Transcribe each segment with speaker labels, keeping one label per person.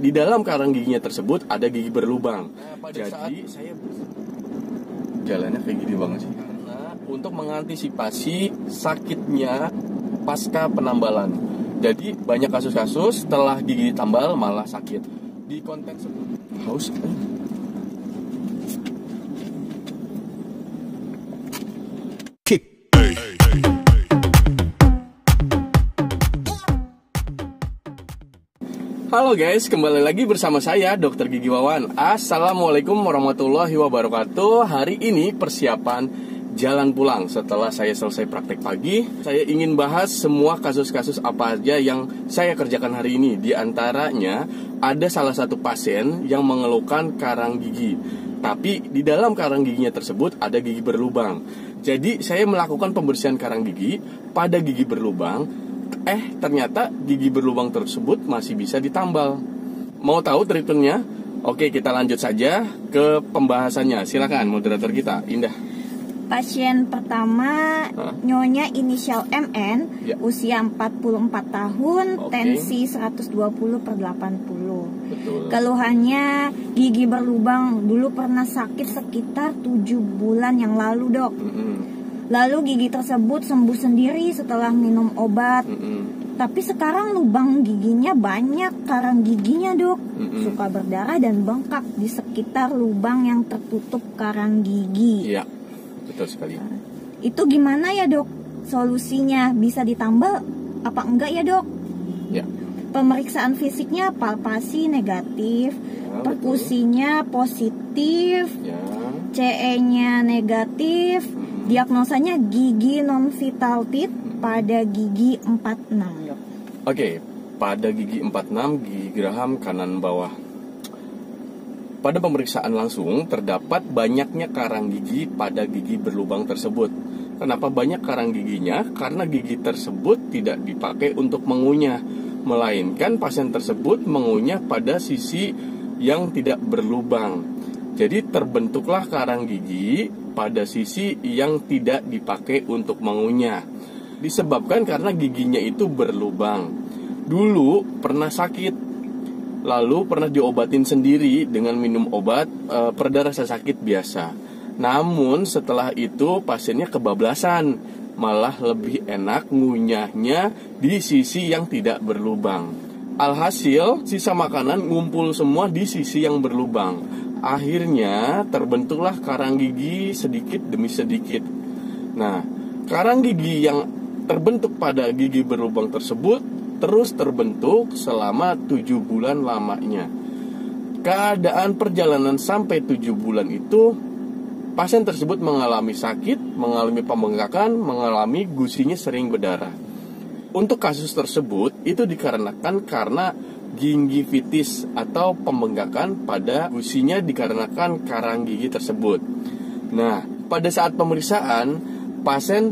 Speaker 1: di dalam karang giginya tersebut ada gigi berlubang. Jadi saya jalannya kayak gini banget sih. Karena untuk mengantisipasi sakitnya pasca penambalan. Jadi banyak kasus-kasus setelah gigi ditambal malah sakit. Di konten sebelumnya haus. Halo guys, kembali lagi bersama saya Dr. Gigi Wawan. Assalamualaikum warahmatullahi wabarakatuh. Hari ini persiapan jalan pulang. Setelah saya selesai praktek pagi, saya ingin bahas semua kasus-kasus apa aja yang saya kerjakan hari ini. Di antaranya ada salah satu pasien yang mengeluhkan karang gigi, tapi di dalam karang giginya tersebut ada gigi berlubang. Jadi saya melakukan pembersihan karang gigi pada gigi berlubang. Ternyata gigi berlubang tersebut masih bisa ditambal. Mau tahu treatmentnya? Oke, kita lanjut saja ke pembahasannya. Silakan moderator kita, Indah.
Speaker 2: Pasien pertama, Nyonya inisial MN, usia 44 tahun, tensi 120/80.
Speaker 1: Betul.
Speaker 2: Keluhannya gigi berlubang, dulu pernah sakit sekitar 7 bulan yang lalu, Dok. Lalu gigi tersebut sembuh sendiri setelah minum obat. Tapi sekarang lubang giginya banyak, karang giginya, Dok. Suka berdarah dan bengkak di sekitar lubang yang tertutup karang gigi.
Speaker 1: Iya, betul sekali.
Speaker 2: Itu gimana ya, Dok? Solusinya bisa ditambal apa enggak ya, Dok?
Speaker 1: Ya.
Speaker 2: Pemeriksaan fisiknya palpasi negatif, perkusinya positif, CE-nya negatif. Diagnosanya gigi non vital teeth pada gigi 46, Dok.
Speaker 1: Oke, pada gigi 46, gigi geraham kanan bawah. Pada pemeriksaan langsung terdapat banyaknya karang gigi pada gigi berlubang tersebut. Kenapa banyak karang giginya? Karena gigi tersebut tidak dipakai untuk mengunyah, melainkan pasien tersebut mengunyah pada sisi yang tidak berlubang. Jadi terbentuklah karang gigi pada sisi yang tidak dipakai untuk mengunyah. Disebabkan karena giginya itu berlubang. Dulu pernah sakit, lalu pernah diobatin sendiri dengan minum obat pereda rasa sakit biasa. Namun setelah itu pasiennya kebablasan, malah lebih enak ngunyahnya di sisi yang tidak berlubang. Alhasil sisa makanan ngumpul semua di sisi yang berlubang. Akhirnya terbentuklah karang gigi sedikit demi sedikit. Nah, karang gigi yang terbentuk pada gigi berlubang tersebut terus terbentuk selama 7 bulan lamanya. Keadaan perjalanan sampai 7 bulan itu, pasien tersebut mengalami sakit, mengalami pembengkakan, mengalami gusinya sering berdarah. Untuk kasus tersebut itu dikarenakan karena gingivitis atau pembengkakan pada gusinya dikarenakan karang gigi tersebut. Nah, pada saat pemeriksaan pasien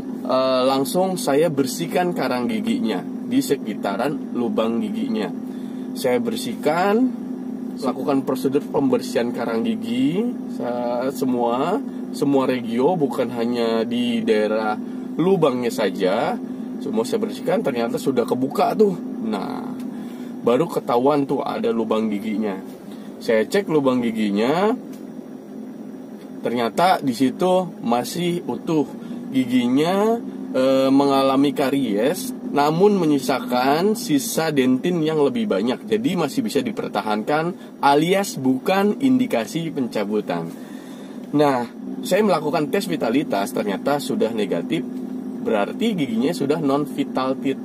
Speaker 1: langsung saya bersihkan karang giginya di sekitaran lubang giginya. Saya bersihkan, lakukan prosedur pembersihan karang gigi semua regio, bukan hanya di daerah lubangnya saja. Semua saya bersihkan, ternyata sudah kebuka tuh. Nah, baru ketahuan tuh ada lubang giginya. Saya cek lubang giginya, ternyata di situ masih utuh. Giginya mengalami karies, namun menyisakan sisa dentin yang lebih banyak. Jadi masih bisa dipertahankan, alias bukan indikasi pencabutan. Nah, saya melakukan tes vitalitas, ternyata sudah negatif. Berarti giginya sudah non vital teeth.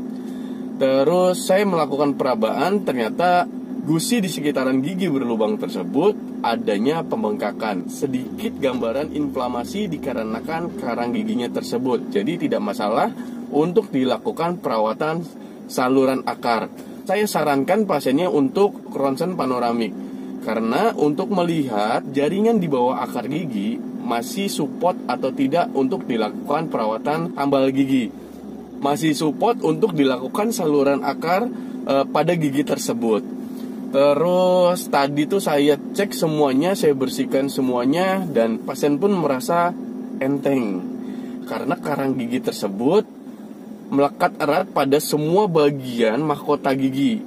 Speaker 1: Terus saya melakukan perabaan, ternyata gusi di sekitaran gigi berlubang tersebut adanya pembengkakan. Sedikit gambaran inflamasi dikarenakan karang giginya tersebut. Jadi tidak masalah untuk dilakukan perawatan saluran akar. Saya sarankan pasiennya untuk ronsen panoramik, karena untuk melihat jaringan di bawah akar gigi masih support atau tidak untuk dilakukan perawatan tambal gigi. Masih support untuk dilakukan saluran akar pada gigi tersebut. Terus tadi tuh saya cek semuanya, saya bersihkan semuanya, dan pasien pun merasa enteng karena karang gigi tersebut melekat erat pada semua bagian mahkota gigi.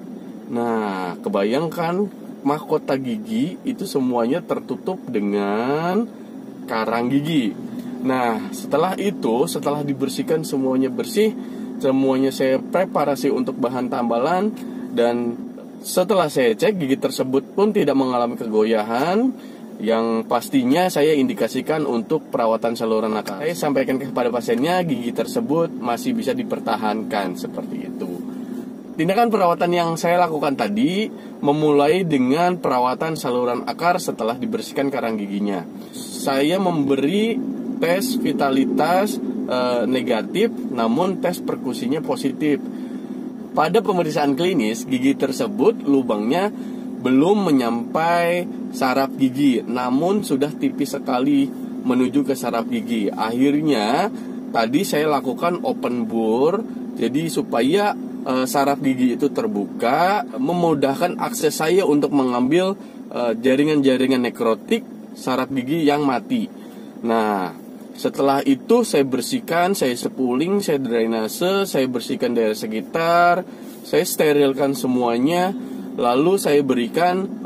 Speaker 1: Nah, kebayangkan mahkota gigi itu semuanya tertutup dengan karang gigi. Nah, setelah dibersihkan semuanya bersih, semuanya saya preparasi untuk bahan tambalan, dan setelah saya cek gigi tersebut pun tidak mengalami kegoyahan, yang pastinya saya indikasikan untuk perawatan saluran akar. Saya sampaikan kepada pasiennya gigi tersebut masih bisa dipertahankan seperti itu. Tindakan perawatan yang saya lakukan tadi memulai dengan perawatan saluran akar setelah dibersihkan karang giginya. Saya memberi tes vitalitas negatif, namun tes perkusinya positif. Pada pemeriksaan klinis, gigi tersebut lubangnya belum menyampai saraf gigi, namun sudah tipis sekali menuju ke saraf gigi. Akhirnya tadi saya lakukan open bore, jadi supaya saraf gigi itu terbuka, memudahkan akses saya untuk mengambil jaringan-jaringan nekrotik saraf gigi yang mati. Nah, setelah itu saya bersihkan, saya sepuling, saya drainase, saya bersihkan daerah sekitar, saya sterilkan semuanya. Lalu saya berikan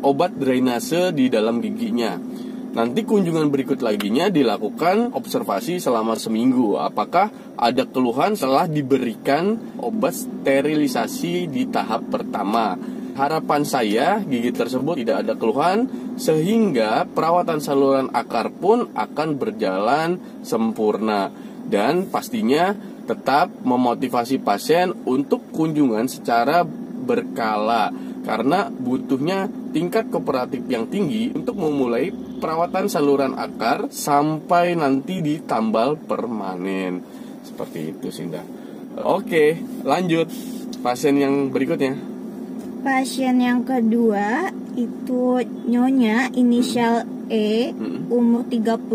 Speaker 1: obat drainase di dalam giginya. Nanti kunjungan berikut laginya dilakukan observasi selama seminggu. Apakah ada keluhan setelah diberikan obat sterilisasi di tahap pertama? Harapan saya gigi tersebut tidak ada keluhan, sehingga perawatan saluran akar pun akan berjalan sempurna. Dan pastinya tetap memotivasi pasien untuk kunjungan secara berkala, karena butuhnya tingkat kooperatif yang tinggi untuk memulai perawatan saluran akar sampai nanti di tambal permanen. Seperti itu, Sinda. Oke, lanjut pasien yang berikutnya.
Speaker 2: Pasien yang kedua itu Nyonya inisial E, umur 35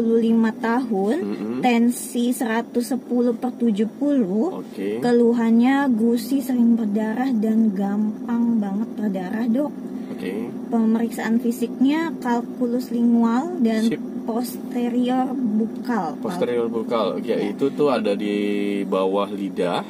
Speaker 2: tahun, tensi 110/70. Keluhannya gusi sering berdarah dan gampang banget berdarah, Dok. Pemeriksaan fisiknya kalkulus lingual dan posterior bukal.
Speaker 1: Posterior bukal, itu tuh ada di bawah lidah,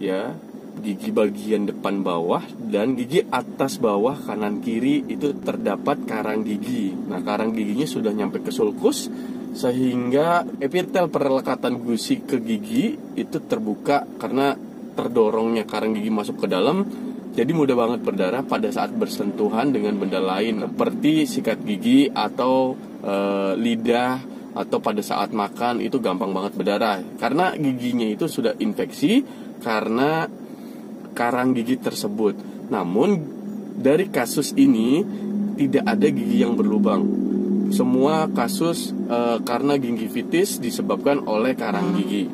Speaker 1: ya. Gigi bagian depan bawah dan gigi atas bawah kanan kiri itu terdapat karang gigi. Nah, karang giginya sudah nyampe ke sulcus, sehingga epitel perlekatan gusi ke gigi itu terbuka karena terdorongnya karang gigi masuk ke dalam. Jadi mudah banget berdarah pada saat bersentuhan dengan benda lain seperti sikat gigi atau lidah, atau pada saat makan itu gampang banget berdarah karena giginya itu sudah infeksi karena karang gigi tersebut. Namun dari kasus ini tidak ada gigi yang berlubang. Semua kasus karena gingivitis disebabkan oleh karang gigi.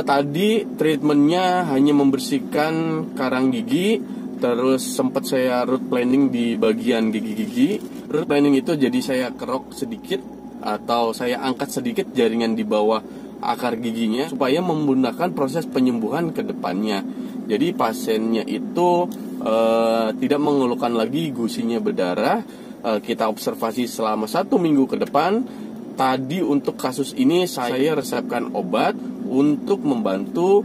Speaker 1: Tadi treatmentnya hanya membersihkan karang gigi, terus sempat saya root planing di bagian gigi-gigi. Root planing itu jadi saya kerok sedikit atau saya angkat sedikit jaringan di bawah akar giginya supaya memudahkan proses penyembuhan ke depannya. Jadi pasiennya itu tidak mengeluhkan lagi gusinya berdarah. Kita observasi selama 1 minggu ke depan. Tadi untuk kasus ini saya resepkan obat untuk membantu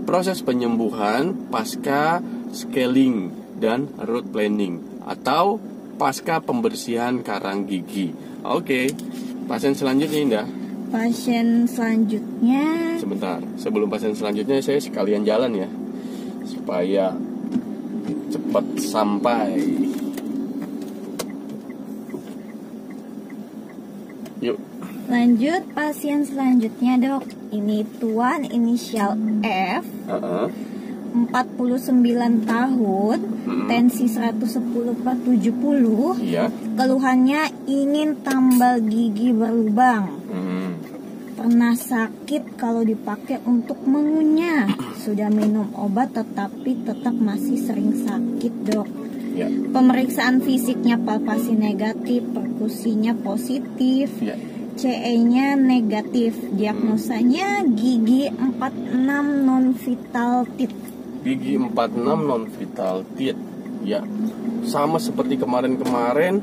Speaker 1: proses penyembuhan pasca scaling dan root planing atau pasca pembersihan karang gigi. Oke, pasien selanjutnya Indah.
Speaker 2: Pasien selanjutnya.
Speaker 1: Sebentar, sebelum pasien selanjutnya saya sekalian jalan ya, supaya cepat sampai. Yuk.
Speaker 2: Lanjut pasien selanjutnya, Dok. Ini Tuan inisial F, 49 tahun, tensi 110/70.
Speaker 1: Iya.
Speaker 2: Keluhannya ingin tambal gigi berlubang. Pernah sakit kalau dipakai untuk mengunyah. Sudah minum obat tetapi tetap masih sering sakit, Dok.
Speaker 1: Ya.
Speaker 2: Pemeriksaan fisiknya palpasi negatif, perkusinya positif,
Speaker 1: Ya.
Speaker 2: CE-nya negatif. Diagnosanya gigi 46 non-vital teeth.
Speaker 1: Gigi 46 non-vital teeth. Ya. Sama seperti kemarin-kemarin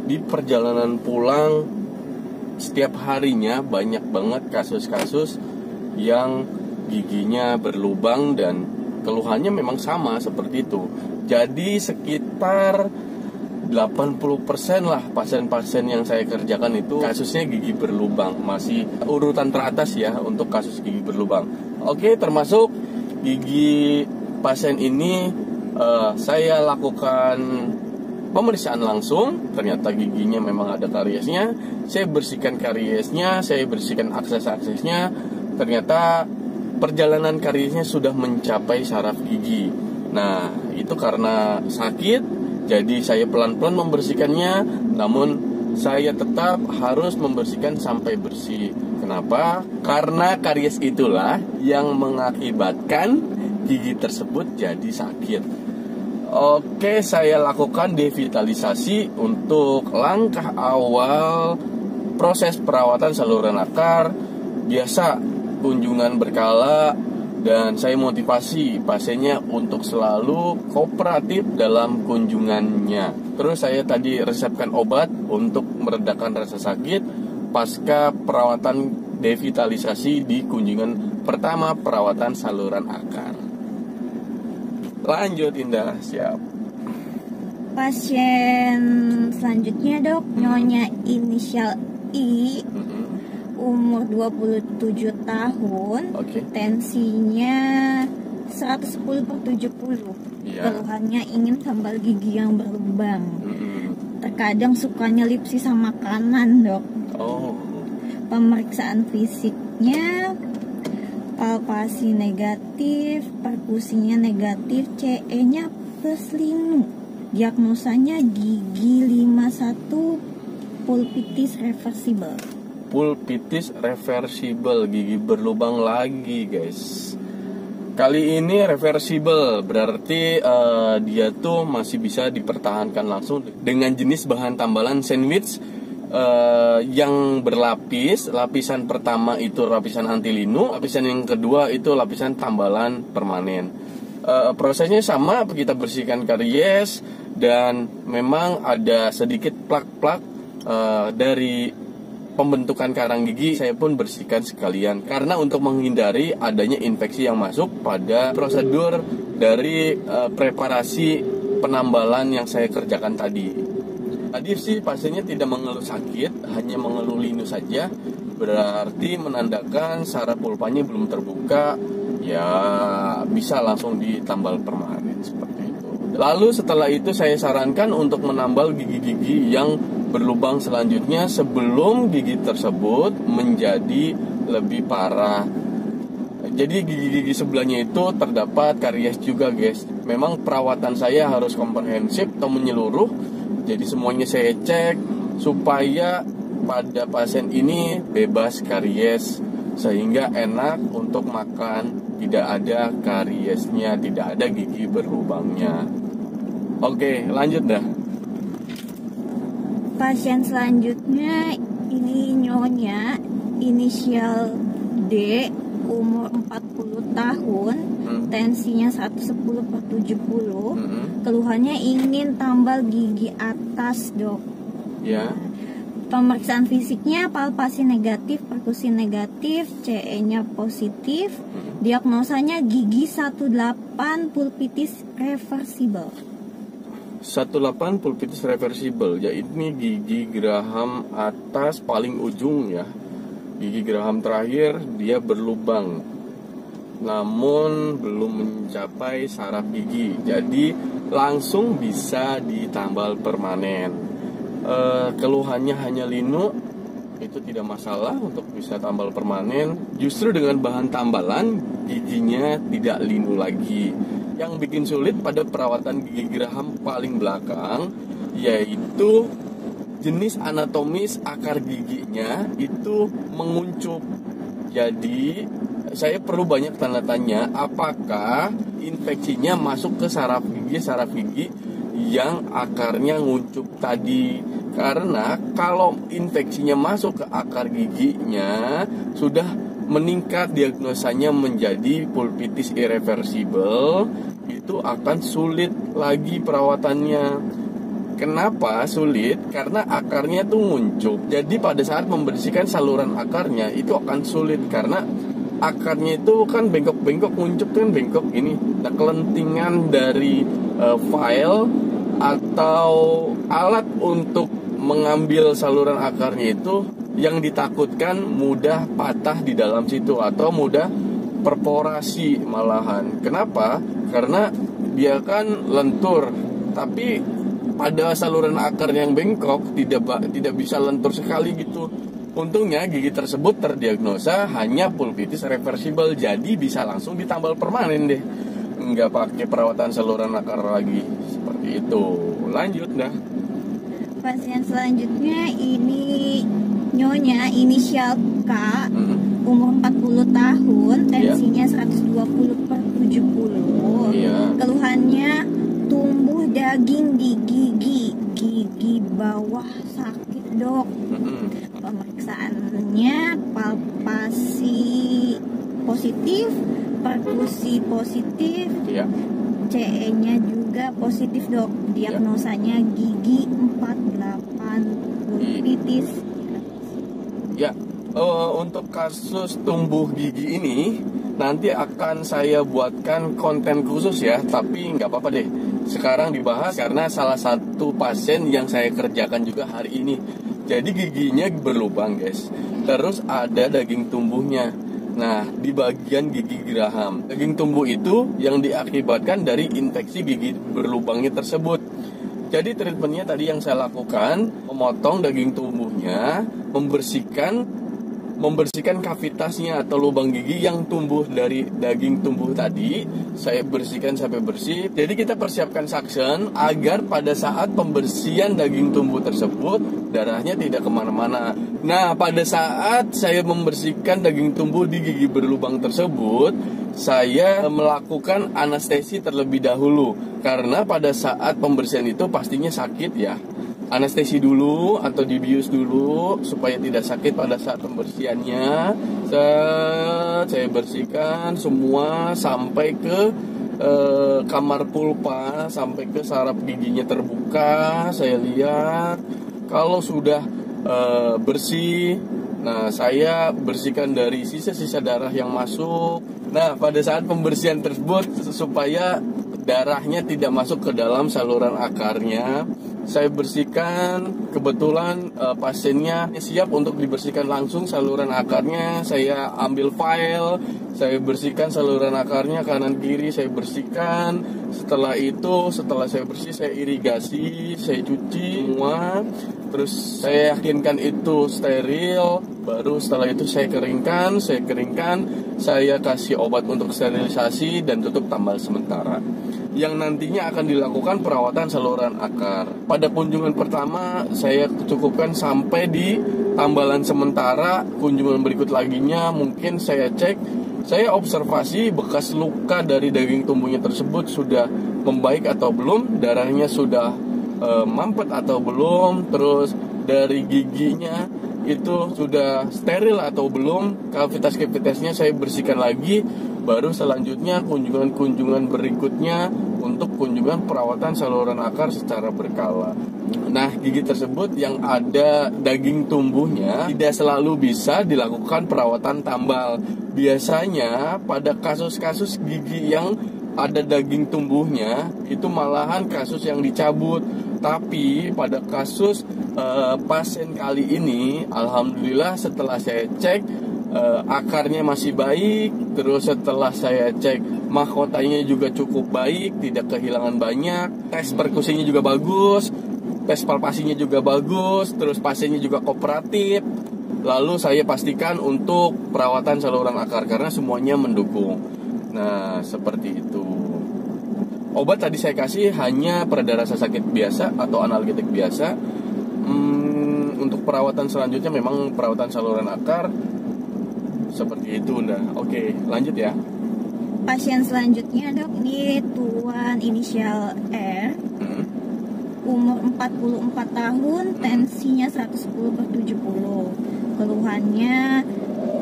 Speaker 1: di perjalanan pulang, setiap harinya banyak banget kasus-kasus yang giginya berlubang dan keluhannya memang sama seperti itu. Jadi sekitar 80% lah pasien-pasien yang saya kerjakan itu kasusnya gigi berlubang. Masih urutan teratas ya untuk kasus gigi berlubang. Oke, termasuk gigi pasien ini saya lakukan pemeriksaan langsung. Ternyata giginya memang ada kariesnya. Saya bersihkan kariesnya, saya bersihkan akses-aksesnya. Ternyata perjalanan kariesnya sudah mencapai saraf gigi. Nah, itu karena sakit, jadi saya pelan-pelan membersihkannya, namun saya tetap harus membersihkan sampai bersih. Kenapa? Karena karies itulah yang mengakibatkan gigi tersebut jadi sakit. Oke, saya lakukan devitalisasi untuk langkah awal proses perawatan saluran akar. Biasa kunjungan berkala, dan saya motivasi pasiennya untuk selalu kooperatif dalam kunjungannya. Terus saya tadi resepkan obat untuk meredakan rasa sakit pasca perawatan devitalisasi di kunjungan pertama perawatan saluran akar. Lanjut Indah, siap.
Speaker 2: Pasien selanjutnya dok, nyonya inisial I, umur 27 tahun, tensinya 110/70. Keluhannya ingin tambal gigi yang berlubang. Terkadang suka nyelip sisa makanan dok. Pemeriksaan fisiknya palpasi negatif, perkusinya negatif, CE-nya plus linu. Diagnosanya gigi 51 pulpitis reversible.
Speaker 1: Pulpitis reversible, gigi berlubang lagi guys. Kali ini reversible, berarti dia tuh masih bisa dipertahankan langsung dengan jenis bahan tambalan sandwich yang berlapis. Lapisan pertama itu lapisan anti linu, lapisan yang kedua itu lapisan tambalan permanen. Prosesnya sama, kita bersihkan karies dan memang ada sedikit plak-plak dari pembentukan karang gigi. Saya pun bersihkan sekalian karena untuk menghindari adanya infeksi yang masuk pada prosedur dari preparasi penambalan yang saya kerjakan tadi. Tadi sih pasiennya tidak mengeluh sakit, hanya mengeluh linu saja. Berarti menandakan saraf pulpanya belum terbuka, ya bisa langsung ditambal permanen seperti itu. Lalu setelah itu saya sarankan untuk menambal gigi-gigi yang berlubang selanjutnya sebelum gigi tersebut menjadi lebih parah. Jadi gigi-gigi sebelahnya itu terdapat karies juga guys. Memang perawatan saya harus komprehensif atau menyeluruh. Jadi semuanya saya cek supaya pada pasien ini bebas karies, sehingga enak untuk makan, tidak ada kariesnya, tidak ada gigi berlubangnya. Oke, lanjut dah.
Speaker 2: Pasien selanjutnya ini nyonya inisial D, umur 40 tahun, tensinya 110/70. Keluhannya ingin tambal gigi atas dok.
Speaker 1: Ya.
Speaker 2: Pemeriksaan fisiknya palpasi negatif, perkusi negatif, CE-nya positif. Diagnosanya gigi 18 pulpitis reversible.
Speaker 1: 18 pulpitis reversible, ya ini gigi geraham atas paling ujung ya. Gigi geraham terakhir dia berlubang, namun belum mencapai saraf gigi, jadi langsung bisa ditambal permanen. Keluhannya hanya linu, itu tidak masalah untuk bisa tambal permanen. Justru dengan bahan tambalan giginya tidak linu lagi. Yang bikin sulit pada perawatan gigi geraham paling belakang yaitu jenis anatomis akar giginya itu menguncup. Jadi saya perlu banyak tanda tanya apakah infeksinya masuk ke saraf gigi yang akarnya nguncup tadi. Karena kalau infeksinya masuk ke akar giginya sudah meningkat, diagnosanya menjadi pulpitis irreversible, itu akan sulit lagi perawatannya. Kenapa sulit? Karena akarnya tuh nguncup. Jadi pada saat membersihkan saluran akarnya itu akan sulit karena akarnya itu kan bengkok-bengkok, nguncup kan bengkok ini. Nah, kelentingan dari file atau alat untuk mengambil saluran akarnya itu yang ditakutkan mudah patah di dalam situ atau mudah perforasi malahan. Kenapa? Karena dia kan lentur, tapi pada saluran akar yang bengkok tidak bisa lentur sekali gitu. Untungnya gigi tersebut terdiagnosa hanya pulpitis reversible, jadi bisa langsung ditambal permanen deh. Nggak pakai perawatan saluran akar lagi. Seperti itu. Lanjut dah.
Speaker 2: Pasien selanjutnya ini Nyonya inisial K, umur 40 tahun, tensinya 120/70. Keluhannya tumbuh daging di gigi bawah sakit, Dok. Pemeriksaannya palpasi positif, perkusi positif, CE-nya juga positif, Dok. Diagnosanya gigi 48 pulpitis.
Speaker 1: Ya, untuk kasus tumbuh gigi ini nanti akan saya buatkan konten khusus ya, tapi nggak apa-apa deh. Sekarang dibahas karena salah satu pasien yang saya kerjakan juga hari ini. Jadi giginya berlubang, guys. Terus ada daging tumbuhnya. Nah, di bagian gigi geraham. Daging tumbuh itu yang diakibatkan dari infeksi gigi berlubangnya tersebut. Jadi treatmentnya tadi yang saya lakukan, memotong daging tumbuhnya, membersihkan kavitasnya atau lubang gigi yang tumbuh dari daging tumbuh tadi. Saya bersihkan sampai bersih. Jadi kita persiapkan suction agar pada saat pembersihan daging tumbuh tersebut darahnya tidak kemana-mana. Nah, pada saat saya membersihkan daging tumbuh di gigi berlubang tersebut, saya melakukan anestesi terlebih dahulu. Karena pada saat pembersihan itu pastinya sakit ya. Anestesi dulu atau dibius dulu supaya tidak sakit pada saat pembersihannya. Saya bersihkan semua sampai ke kamar pulpa, sampai ke saraf giginya terbuka. Saya lihat kalau sudah bersih. Nah, saya bersihkan dari sisa-sisa darah yang masuk. Nah, pada saat pembersihan tersebut supaya darahnya tidak masuk ke dalam saluran akarnya, saya bersihkan. Kebetulan pasiennya siap untuk dibersihkan langsung saluran akarnya. Saya ambil file, saya bersihkan saluran akarnya kanan kiri, saya bersihkan. Setelah saya bersih, saya irigasi, saya cuci semua. Terus saya yakinkan itu steril. Baru setelah itu saya keringkan, saya kasih obat untuk sterilisasi dan tutup tambal sementara. Yang nantinya akan dilakukan perawatan saluran akar. Pada kunjungan pertama saya cukupkan sampai di tambalan sementara. Kunjungan berikut laginya mungkin saya cek, saya observasi bekas luka dari daging tumbuhnya tersebut sudah membaik atau belum, darahnya sudah mampet atau belum, terus dari giginya itu sudah steril atau belum, kavitas-kavitasnya saya bersihkan lagi. Baru selanjutnya kunjungan berikutnya untuk kunjungan perawatan saluran akar secara berkala. Nah, gigi tersebut yang ada daging tumbuhnya tidak selalu bisa dilakukan perawatan tambal. Biasanya pada kasus-kasus gigi yang ada daging tumbuhnya itu malahan kasus yang dicabut. Tapi pada kasus pasien kali ini, alhamdulillah setelah saya cek akarnya masih baik. Terus setelah saya cek mahkotanya juga cukup baik, tidak kehilangan banyak. Tes perkusinya juga bagus, tes palpasinya juga bagus. Terus pasiennya juga kooperatif. Lalu saya pastikan untuk perawatan saluran akar karena semuanya mendukung. Nah, seperti itu. Obat tadi saya kasih hanya pereda rasa sakit biasa atau analgetik biasa. Untuk perawatan selanjutnya memang perawatan saluran akar seperti itu. Oke, lanjut ya.
Speaker 2: Pasien selanjutnya, Dok, ini Tuan inisial R, umur 44 tahun, tensinya 110/70. Keluhannya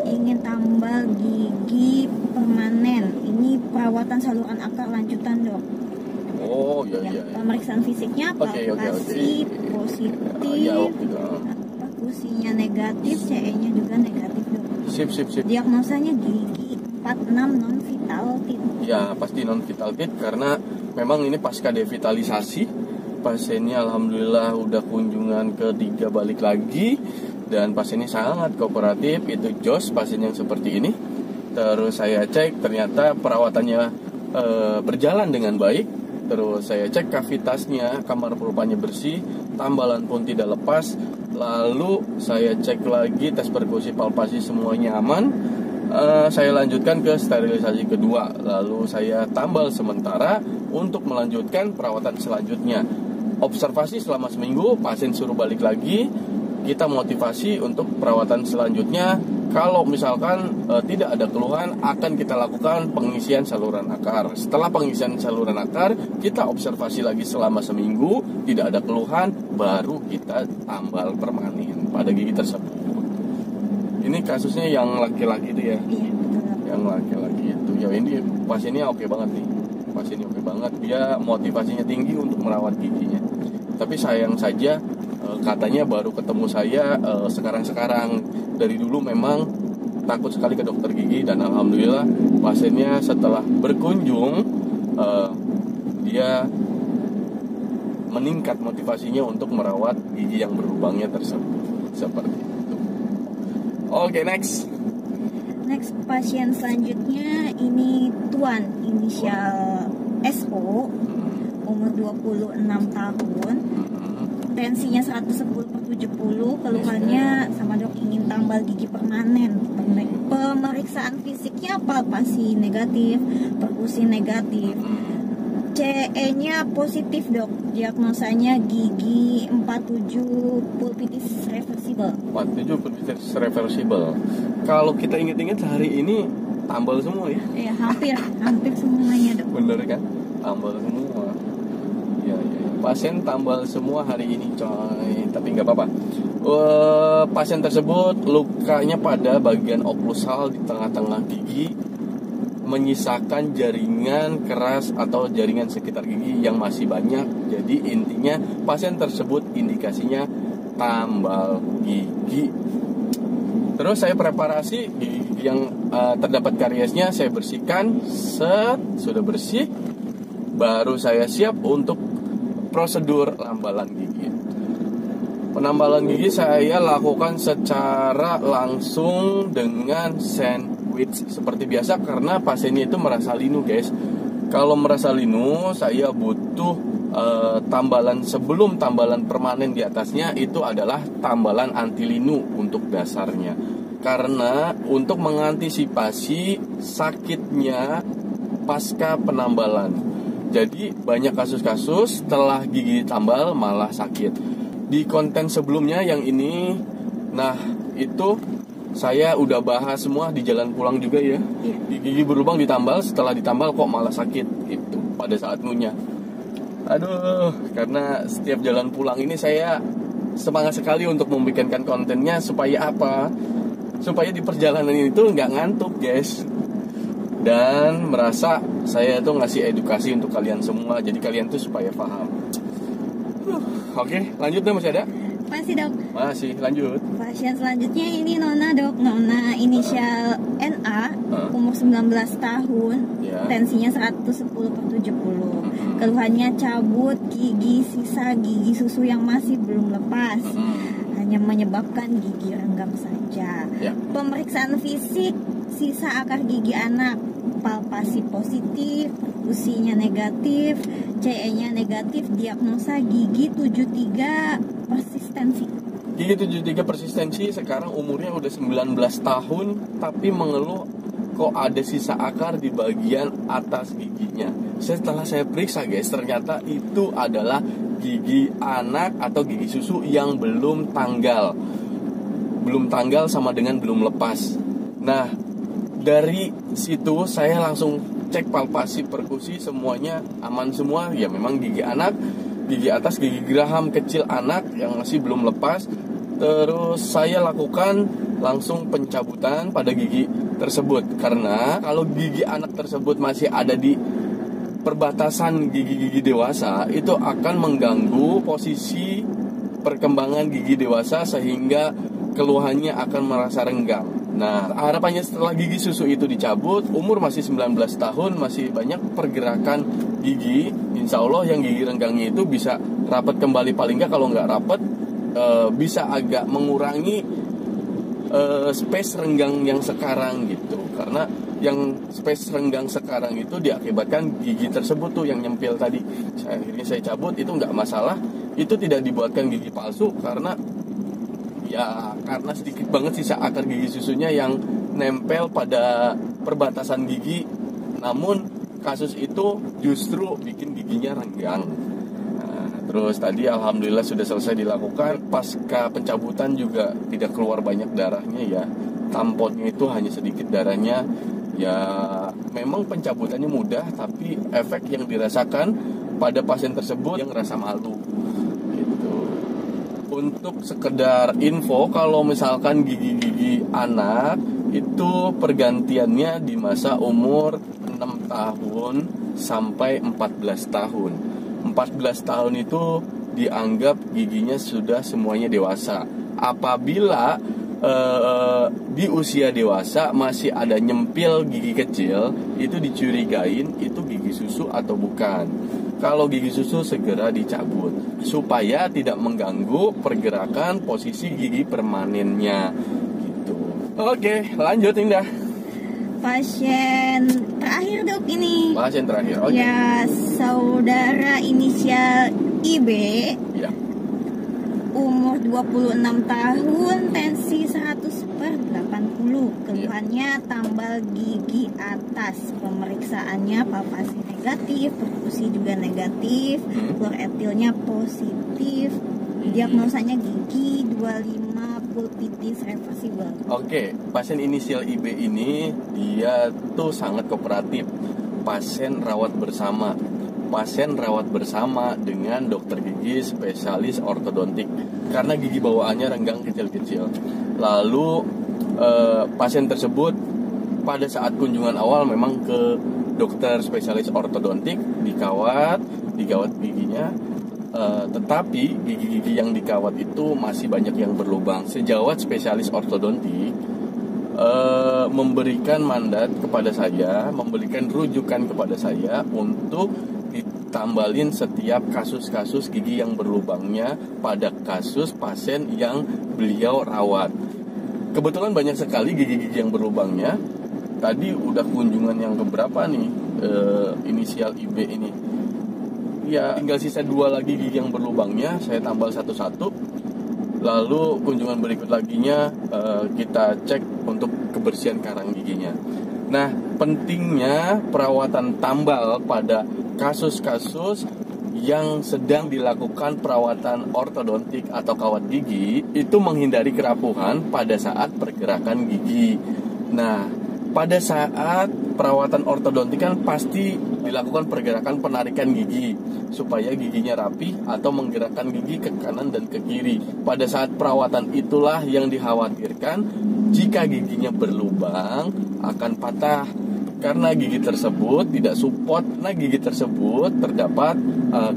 Speaker 2: ingin tambal gigi permanen. Ini perawatan saluran akar lanjutan, Dok.
Speaker 1: Oh, iya.
Speaker 2: Pemeriksaan fisiknya palpasi positif, perkusinya negatif, CE-nya juga negatif, Dok.
Speaker 1: Sip.
Speaker 2: Diagnosanya gigi 46 non vital teeth.
Speaker 1: Ya pasti non vital teeth karena memang ini pasca devitalisasi. Pasiennya alhamdulillah udah kunjungan ketiga balik lagi dan pasiennya sangat kooperatif. Itu jos pasien yang seperti ini. Terus saya cek ternyata perawatannya berjalan dengan baik. Terus saya cek kavitasnya, kamar pelupannya bersih, tambalan pun tidak lepas. Lalu saya cek lagi tes perkusi palpasi semuanya aman. Saya lanjutkan ke sterilisasi kedua. Lalu saya tambal sementara untuk melanjutkan perawatan selanjutnya. Observasi selama seminggu, pasien suruh balik lagi. Kita motivasi untuk perawatan selanjutnya. Kalau misalkan tidak ada keluhan, akan kita lakukan pengisian saluran akar. Setelah pengisian saluran akar, kita observasi lagi selama seminggu, tidak ada keluhan, baru kita tambal permanen pada gigi tersebut. Ini kasusnya yang laki-laki itu ya?
Speaker 2: Iya, betul.
Speaker 1: Yang laki-laki itu. Ya ini pasiennya oke banget nih. Pasiennya oke banget, dia motivasinya tinggi untuk merawat giginya. Tapi sayang saja katanya baru ketemu saya sekarang-sekarang. Dari dulu memang takut sekali ke dokter gigi dan alhamdulillah pasiennya setelah berkunjung dia meningkat motivasinya untuk merawat gigi yang berlubangnya tersebut. Seperti itu. Oke, next
Speaker 2: Pasien selanjutnya ini Tuan, inisial SO, umur 26 tahun. Tensinya 110/70, keluhannya sama dok ingin tambal gigi permanen. Pemeriksaan fisiknya palpasi negatif, perkusi negatif. CE-nya positif dok, diagnosanya gigi 47 pulpitis reversible.
Speaker 1: 47 pulpitis reversible. Kalau kita ingat-ingat hari ini tambal semua ya?
Speaker 2: Ya hampir semuanya dok.
Speaker 1: Bener kan? Tambal semua. Ya. Pasien tambal semua hari ini coy. Tapi nggak apa-apa. Pasien tersebut lukanya pada bagian oklusal di tengah-tengah gigi, menyisakan jaringan keras atau jaringan sekitar gigi yang masih banyak. Jadi intinya pasien tersebut indikasinya tambal gigi. Terus saya preparasi gigi yang terdapat kariesnya, saya bersihkan. Sudah bersih, baru saya siap untuk prosedur lambalan gigi. Penambalan gigi saya lakukan secara langsung dengan sandwich seperti biasa karena pasiennya itu merasa linu guys. Kalau merasa linu, saya butuh tambalan sebelum tambalan permanen di atasnya itu adalah tambalan anti linu untuk dasarnya. Karena untuk mengantisipasi sakitnya pasca penambalan. Jadi banyak kasus-kasus setelah gigi ditambal malah sakit. Di konten sebelumnya yang ini, nah itu saya udah bahas semua di jalan pulang juga ya. Gigi berlubang ditambal, setelah ditambal kok malah sakit itu pada saat ngunyah. Aduh, karena setiap jalan pulang ini saya semangat sekali untuk membikinkan kontennya supaya apa? Supaya di perjalanan itu nggak ngantuk guys. Dan merasa saya tuh ngasih edukasi untuk kalian semua, jadi kalian tuh supaya paham. Oke, lanjut dong, masih ada?
Speaker 2: Masih dok.
Speaker 1: Masih, lanjut.
Speaker 2: Pasien selanjutnya ini Nona dok, Nona inisial NA, umur 19 tahun, tensinya 110/70. Keluhannya cabut gigi, sisa gigi susu yang masih belum lepas, hanya menyebabkan gigi renggang saja. Pemeriksaan fisik, sisa akar gigi anak, palpasi positif, usianya negatif, CE-nya negatif, diagnosa gigi 73 persistensi.
Speaker 1: Gigi 73 persistensi, sekarang umurnya udah 19 tahun, tapi mengeluh kok ada sisa akar di bagian atas giginya. Setelah saya periksa guys, ternyata itu adalah gigi anak atau gigi susu yang belum tanggal. Belum tanggal sama dengan belum lepas. Nah, dari situ saya langsung cek palpasi perkusi, semuanya aman semua. Ya memang gigi anak, gigi atas, gigi geraham kecil anak yang masih belum lepas. Terus saya lakukan langsung pencabutan pada gigi tersebut. Karena kalau gigi anak tersebut masih ada di perbatasan gigi-gigi dewasa, itu akan mengganggu posisi perkembangan gigi dewasa sehingga keluhannya akan merasa renggang. Nah, harapannya setelah gigi susu itu dicabut, umur masih 19 tahun, masih banyak pergerakan gigi. Insya Allah yang gigi renggangnya itu bisa rapat kembali, paling nggak kalau nggak rapat bisa agak mengurangi space renggang yang sekarang gitu. Karena yang space renggang sekarang itu diakibatkan gigi tersebut tuh yang nyempil tadi. Akhirnya saya cabut, itu nggak masalah. Itu tidak dibuatkan gigi palsu karena sedikit banget sisa akar gigi susunya yang nempel pada perbatasan gigi. Namun kasus itu justru bikin giginya renggang. Terus tadi alhamdulillah sudah selesai dilakukan. Pasca pencabutan juga tidak keluar banyak darahnya ya. Tamponnya itu hanya sedikit darahnya. Ya memang pencabutannya mudah, tapi efek yang dirasakan pada pasien tersebut yang rasa malu gitu. Untuk sekedar info, kalau misalkan gigi-gigi anak itu pergantiannya di masa umur 6 tahun sampai 14 tahun. 14 tahun itu dianggap giginya sudah semuanya dewasa. Apabila di usia dewasa masih ada nyempil gigi kecil, itu dicurigain itu gigi susu atau bukan. Kalau gigi susu segera dicabut supaya tidak mengganggu pergerakan posisi gigi permanennya gitu. Oke, lanjut Indah.
Speaker 2: Pasien terakhir dok ini.
Speaker 1: Pasien terakhir. Oke.
Speaker 2: Ya, saudara inisial IB.
Speaker 1: Ya.
Speaker 2: Umur 26 tahun, tensi 100/80. Keluhannya tambal gigi atas. Pemeriksaannya palpasi negatif, perkusi juga negatif, fluoretilnya positif. Diagnosanya gigi 25 pulpitis reversible.
Speaker 1: Oke, pasien inisial IB ini dia tuh sangat kooperatif. Pasien rawat bersama dengan dokter gigi spesialis ortodontik karena gigi bawaannya renggang kecil-kecil. Lalu pasien tersebut pada saat kunjungan awal memang ke dokter spesialis ortodontik, dikawat giginya, tetapi gigi-gigi yang dikawat itu masih banyak yang berlubang. Sejawat spesialis ortodontik memberikan mandat kepada saya, memberikan rujukan kepada saya untuk ditambalin setiap kasus-kasus gigi yang berlubangnya pada kasus pasien yang beliau rawat. Kebetulan banyak sekali gigi-gigi yang berlubangnya. Tadi udah kunjungan yang keberapa nih inisial IB ini. Ya tinggal sisa 2 lagi gigi yang berlubangnya, saya tambal satu-satu. Lalu kunjungan berikut laginya kita cek untuk kebersihan karang giginya. Nah, pentingnya perawatan tambal pada kasus-kasus yang sedang dilakukan perawatan ortodontik atau kawat gigi itu menghindari kerapuhan pada saat pergerakan gigi. Nah, pada saat perawatan ortodontik kan pasti dilakukan pergerakan penarikan gigi supaya giginya rapi atau menggerakkan gigi ke kanan dan ke kiri. Pada saat perawatan itulah yang dikhawatirkan jika giginya berlubang akan patah karena gigi tersebut tidak support. Nah, gigi tersebut terdapat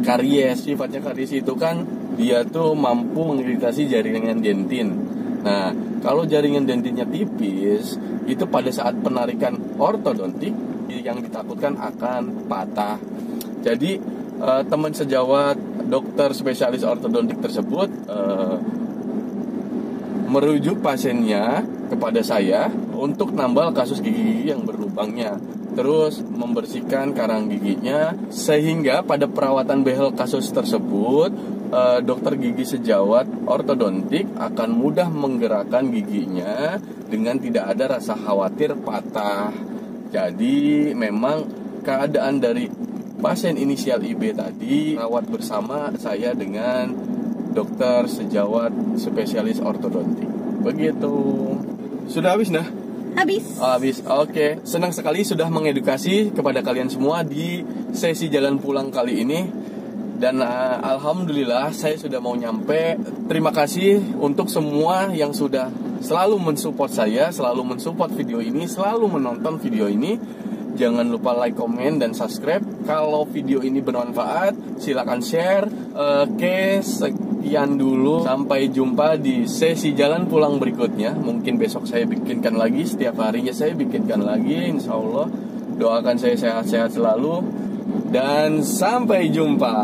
Speaker 1: karies. Sifatnya karies itu kan dia tuh mampu mengiritasi jaringan dentin. Nah, kalau jaringan dentinnya tipis, itu pada saat penarikan ortodontik yang ditakutkan akan patah. Jadi teman sejawat dokter spesialis ortodontik tersebut merujuk pasiennya kepada saya untuk nambal kasus gigi yang berlubangnya, terus membersihkan karang giginya, sehingga pada perawatan behel kasus tersebut dokter gigi sejawat ortodontik akan mudah menggerakkan giginya dengan tidak ada rasa khawatir patah. Jadi memang keadaan dari pasien inisial IB tadi rawat bersama saya dengan dokter sejawat spesialis ortodontik. Begitu. Sudah habis nah?
Speaker 2: Habis.
Speaker 1: Oh, habis. Oke. Senang sekali sudah mengedukasi kepada kalian semua di sesi jalan pulang kali ini. Dan alhamdulillah saya sudah mau nyampe. Terima kasih untuk semua yang sudah selalu mensupport saya, selalu mensupport video ini, selalu menonton video ini. Jangan lupa like, komen, dan subscribe. Kalau video ini bermanfaat, silakan share. Oke, sekian dulu. Sampai jumpa di sesi jalan pulang berikutnya. Mungkin besok saya bikinkan lagi. Setiap harinya saya bikinkan lagi, insya Allah. Doakan saya sehat-sehat selalu. Dan sampai jumpa.